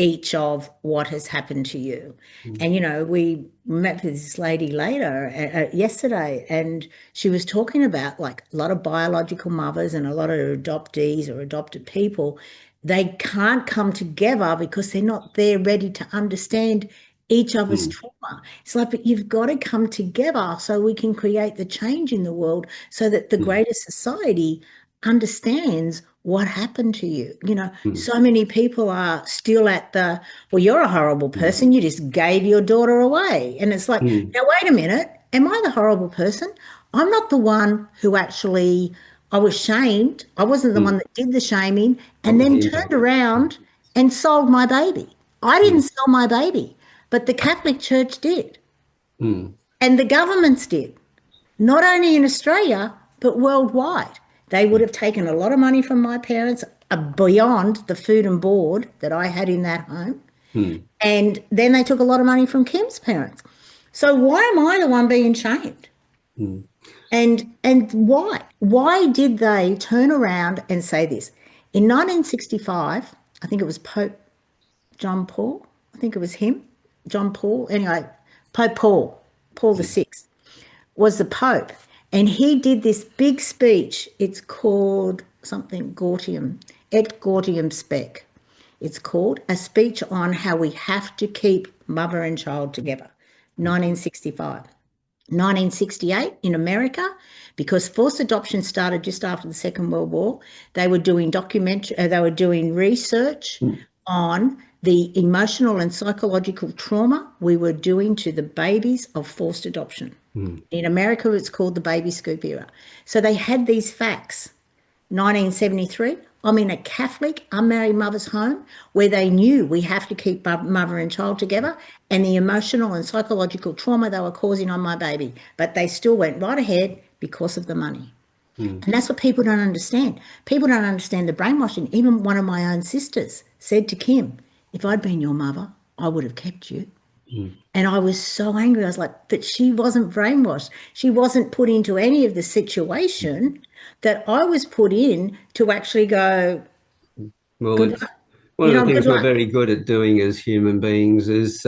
each of what has happened to you. And, we met with this lady later yesterday, and she was talking about like a lot of biological mothers and a lot of adoptees or adopted people, they can't come together because they're not there ready to understand each other's trauma. It's like, but you've got to come together so we can create the change in the world so that the greater society understands what happened to you. So many people are still at the, well, you're a horrible person. You just gave your daughter away. And it's like, now, wait a minute. Am I the horrible person? I'm not the one who actually, I was shamed. I wasn't the one that did the shaming and then turned around and sold my baby. I didn't sell my baby. But the Catholic Church did, and the governments did, not only in Australia, but worldwide. They would have taken a lot of money from my parents beyond the food and board that I had in that home. And then they took a lot of money from Kim's parents. So why am I the one being shamed? And why? Why did they turn around and say this? In 1965, I think it was Pope John Paul, I think it was him, John Paul. Anyway, Pope Paul VI was the Pope. And he did this big speech. It's called something Gautium, Et Gautium Spec. It's called a speech on how we have to keep mother and child together, 1965. 1968 in America, because forced adoption started just after the Second World War, they were doing research on the emotional and psychological trauma we were doing to the babies of forced adoption. In America, it's called the baby scoop era. So they had these facts. 1973, I'm in a Catholic unmarried mother's home where they knew we have to keep mother and child together, and the emotional and psychological trauma they were causing on my baby. But they still went right ahead because of the money. And that's what people don't understand. People don't understand the brainwashing. Even one of my own sisters said to Kim, if I'd been your mother, I would have kept you. And I was so angry. I was like, but she wasn't brainwashed. She wasn't put into any of the situation that I was put in to actually go, well, one of the things we're very good at doing as human beings is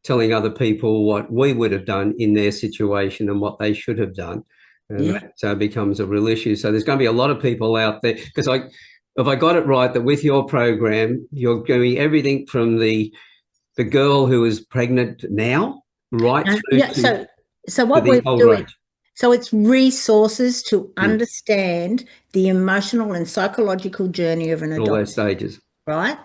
telling other people what we would have done in their situation and what they should have done. And that becomes a real issue. So there's going to be a lot of people out there, because if I got it right, that with your program, you're doing everything from the girl who is pregnant now, right through to so what the we're older doing, age. so it's resources to understand the emotional and psychological journey of an adoptee. All those stages. Right?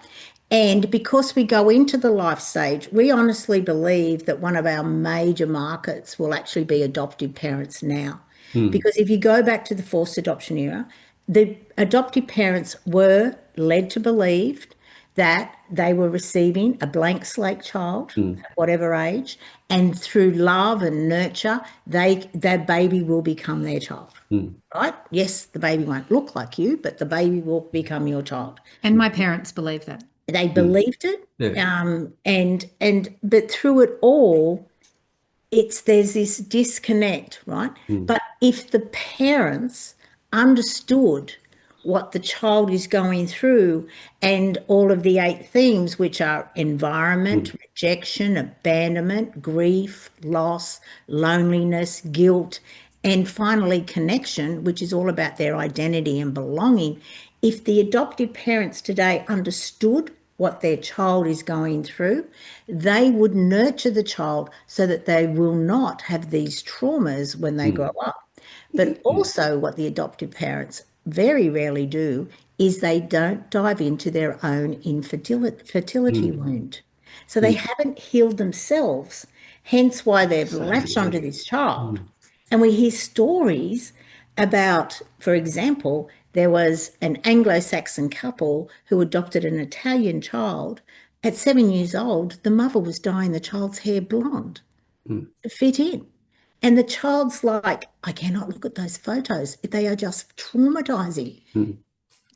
And because we go into the life stage, we honestly believe that one of our major markets will actually be adoptive parents now. Because if you go back to the forced adoption era, the adoptive parents were led to believe that they were receiving a blank slate child at whatever age, and through love and nurture, that baby will become their child. Right? Yes, the baby won't look like you, but the baby will become your child. And my parents believe that. They believed it. But through it all, there's this disconnect, right? But if the parents understood what the child is going through and all of the 8 themes, which are environment, rejection, abandonment, grief, loss, loneliness, guilt, and finally connection, which is all about their identity and belonging. If the adoptive parents today understood what their child is going through, they would nurture the child so that they will not have these traumas when they grow up. But also what the adoptive parents very rarely do is they don't dive into their own fertility wound. So they haven't healed themselves, hence why they've latched onto this child. And we hear stories about, for example, there was an Anglo-Saxon couple who adopted an Italian child. At 7 years old, the mother was dyeing the child's hair blonde to fit in. And the child's like, I cannot look at those photos. They are just traumatizing.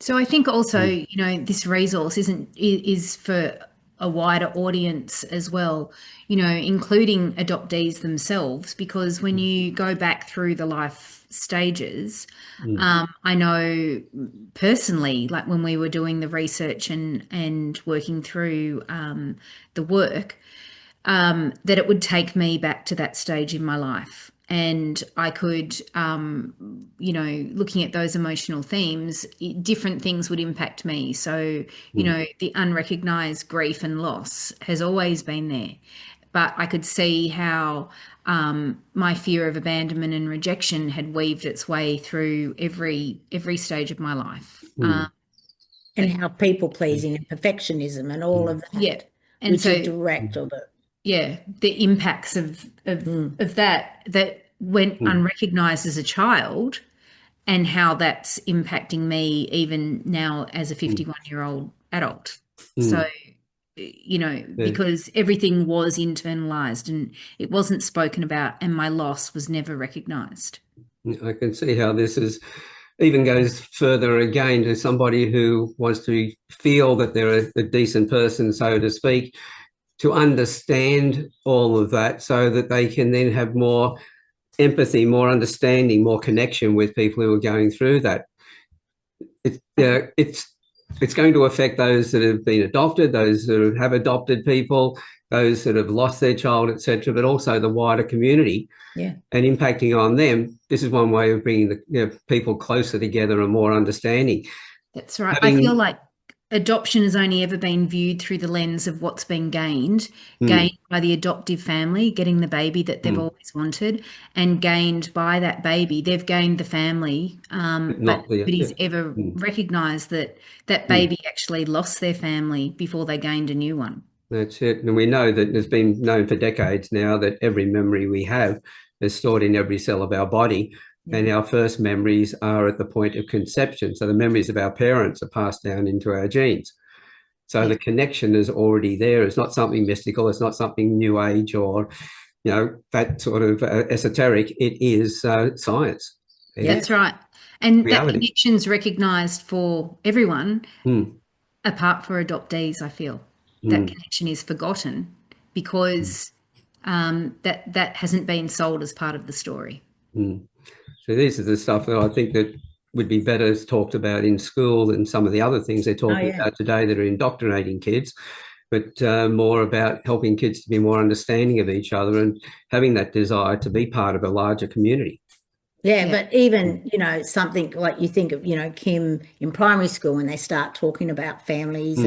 So I think also, this resource is for a wider audience as well, including adoptees themselves, because when you go back through the life stages, I know personally, like when we were doing the research and working through the work, that it would take me back to that stage in my life. And I could, looking at those emotional themes, different things would impact me. So, the unrecognized grief and loss has always been there. But I could see how my fear of abandonment and rejection had weaved its way through every stage of my life. And how people pleasing and perfectionism and all of that. Yeah. And which so, is direct of it. Yeah, the impacts of that went unrecognized as a child, and how that's impacting me even now as a 51-year-old adult. So, because everything was internalized and it wasn't spoken about, and my loss was never recognized. I can see how this even goes further again to somebody who wants to feel that they're a decent person, so to speak, to understand all of that so that they can then have more empathy, more understanding, more connection with people who are going through that. It's it's going to affect those that have been adopted, those that have adopted people, those that have lost their child, etc., but also the wider community. Yeah. And impacting on them. This is one way of bringing the people closer together and more understanding. That's right. I feel like adoption has only ever been viewed through the lens of what's been gained by the adoptive family, getting the baby that they've always wanted, and gained by that baby. They've gained the family, but nobody's ever recognised that that baby actually lost their family before they gained a new one. That's it. And we know that it's been known for decades now that every memory we have is stored in every cell of our body. Yeah. And our first memories are at the point of conception. So the memories of our parents are passed down into our genes. So the connection is already there. It's not something mystical. It's not something new age or, that sort of esoteric. It is science. That's right. And reality. That connection's recognised for everyone, apart for adoptees, I feel. That connection is forgotten because that hasn't been sold as part of the story. So these are the stuff that I think that would be better talked about in school than some of the other things they're talking about today that are indoctrinating kids, but more about helping kids to be more understanding of each other and having that desire to be part of a larger community. Yeah, but even, something like you think of, Kim in primary school when they start talking about families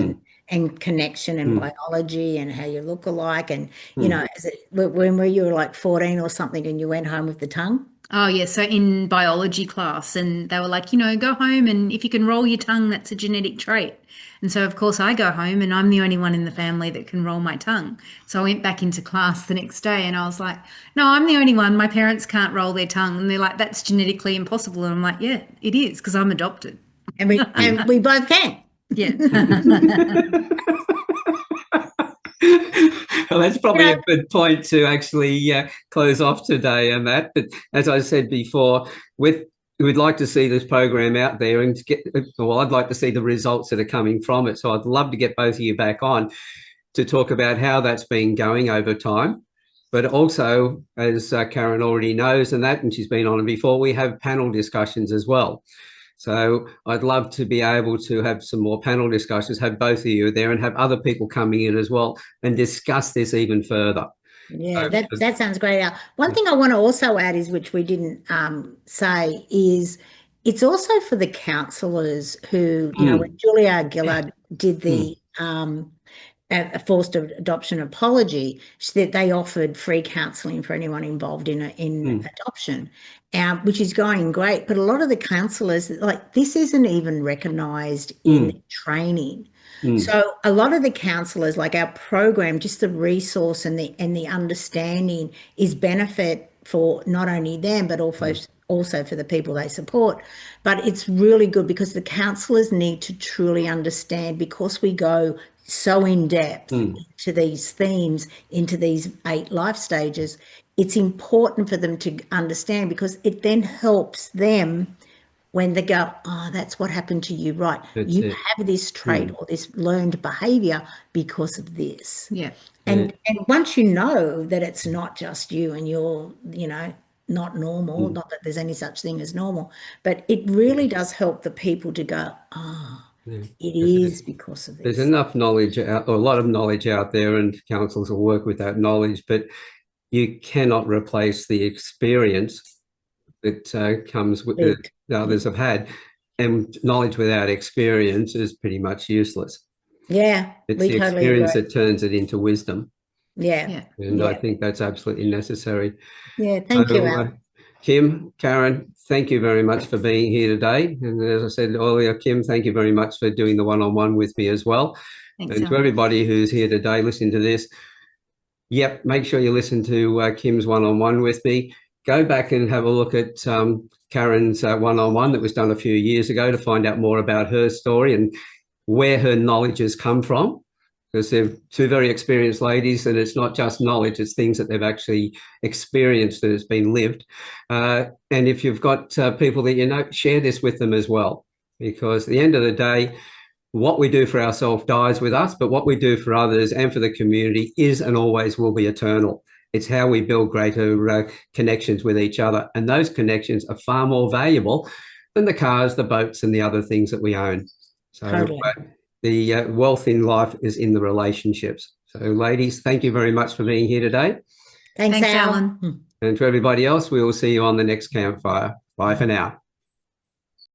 and connection and biology and how you look alike. And, when you were like 14 or something and you went home with the tongue? Oh, yeah. So in biology class, and they were like, go home and if you can roll your tongue, that's a genetic trait. And so, of course, I go home and I'm the only one in the family that can roll my tongue. So I went back into class the next day and I was like, no, I'm the only one. My parents can't roll their tongue. And they're like, that's genetically impossible. And I'm like, yeah, it is because I'm adopted. And we both can. Yeah. Well, that's probably a good point to actually close off today on that. But as I said before, we'd like to see this program out there and I'd like to see the results that are coming from it. So I'd love to get both of you back on to talk about how that's been going over time. But also, as Karen already knows, and she's been on it before, we have panel discussions as well. So I'd love to be able to have some more panel discussions, have both of you there and have other people coming in as well and discuss this even further. Yeah, that sounds great. One thing I want to also add is, which we didn't say, is it's also for the counsellors who, when Julia Gillard did the a forced adoption apology, that they offered free counselling for anyone involved in adoption, which is going great. But a lot of the counsellors, like, this isn't even recognised in training. So a lot of the counsellors, like our program, just the resource and the understanding is benefit for not only them but also for the people they support. But it's really good because the counsellors need to truly understand, because we go so in depth into these themes, into these 8 life stages. It's important for them to understand, because it then helps them when they go, oh, that's what happened to you, right? You have this trait or this learned behaviour because of this. Yeah. And once you know that it's not just you and you're, not normal, not that there's any such thing as normal, but it really does help the people to go, it is because of this. There's enough knowledge, or a lot of knowledge out there, and counsellors will work with that knowledge, but you cannot replace the experience that comes with that others have had. And knowledge without experience is pretty much useless. Yeah, it's the experience that turns it into wisdom. Yeah. And I think that's absolutely necessary. Yeah, thank you, Al. Kim, Karen, thank you very much for being here today. And as I said earlier, Kim, thank you very much for doing the one-on-one with me as well. Thanks, and to everybody who's here today listening to this, make sure you listen to Kim's one-on-one with me. Go back and have a look at Karen's one-on-one that was done a few years ago to find out more about her story and where her knowledge has come from. Because they're 2 very experienced ladies, and it's not just knowledge, it's things that they've actually experienced that has been lived. And if you've got people that share this with them as well, because at the end of the day, what we do for ourselves dies with us, but what we do for others and for the community is and always will be eternal. It's how we build greater connections with each other, and those connections are far more valuable than the cars, the boats, and the other things that we own. So Totally. the wealth in life is in the relationships. So ladies, thank you very much for being here today. Thanks, Thanks, Al. Alan. And to everybody else, we will see you on the next Campfire. Bye for now.